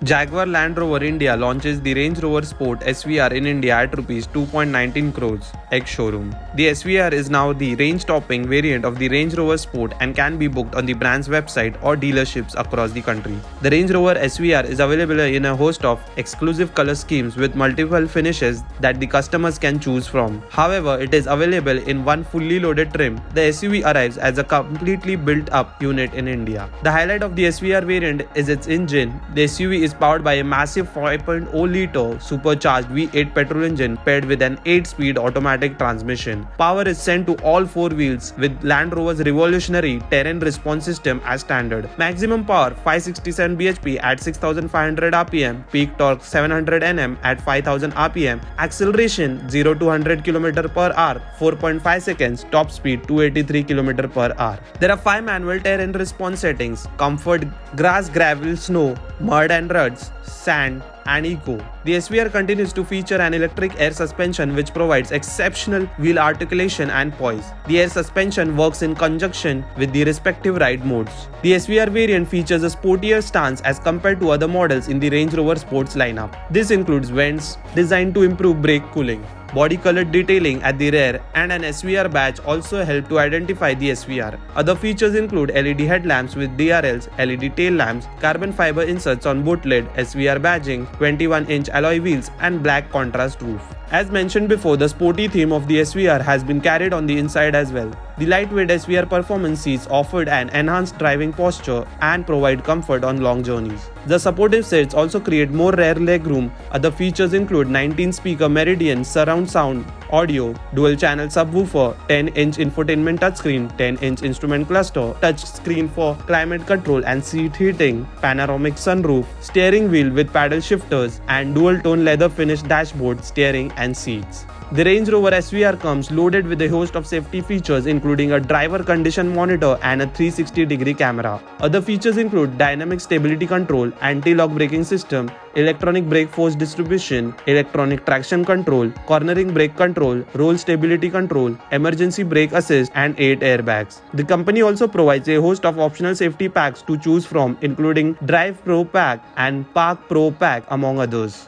Jaguar Land Rover India launches the Range Rover Sport SVR in India at Rs 2.19 crores ex-showroom. The SVR is now the range-topping variant of the Range Rover Sport and can be booked on the brand's website or dealerships across the country. The Range Rover SVR is available in a host of exclusive color schemes with multiple finishes that the customers can choose from. However, it is available in one fully loaded trim. The SUV arrives as a completely built-up unit in India. The highlight of the SVR variant is its engine. The SUV is powered by a massive 5.0-liter supercharged V8 petrol engine paired with an 8-speed automatic transmission. Power is sent to all four wheels with Land Rover's revolutionary terrain response system as standard. Maximum power 567 bhp at 6500 rpm, peak torque 700 Nm at 5000 rpm, acceleration 0 to 100 km per hour 4.5 seconds, top speed 283 km per hour. There are 5 manual terrain response settings: comfort, grass, gravel, snow, mud and ruts, sand, and eco. The SVR continues to feature an electric air suspension which provides exceptional wheel articulation and poise. The air suspension works in conjunction with the respective ride modes. The SVR variant features a sportier stance as compared to other models in the Range Rover Sports lineup. This includes vents designed to improve brake cooling, body-colored detailing at the rear, and an SVR badge also help to identify the SVR. Other features include LED headlamps with DRLs, LED tail lamps, carbon fiber inserts on boot lid, SVR badging, 21-inch alloy wheels, and black contrast roof. As mentioned before, the sporty theme of the SVR has been carried on the inside as well. The lightweight SVR performance seats offered an enhanced driving posture and provide comfort on long journeys. The supportive seats also create more rear legroom. Other features include 19-speaker Meridian surround sound audio, dual-channel subwoofer, 10-inch infotainment touchscreen, 10-inch instrument cluster, touch screen for climate control and seat heating, panoramic sunroof, steering wheel with paddle shifters, and dual-tone leather-finished dashboard, steering, and seats. The Range Rover SVR comes loaded with a host of safety features including a driver condition monitor and a 360-degree camera. Other features include dynamic stability control, anti-lock braking system, electronic brake force distribution, electronic traction control, cornering brake control, roll stability control, emergency brake assist, and 8 airbags. The company also provides a host of optional safety packs to choose from including Drive Pro Pack and Park Pro Pack among others.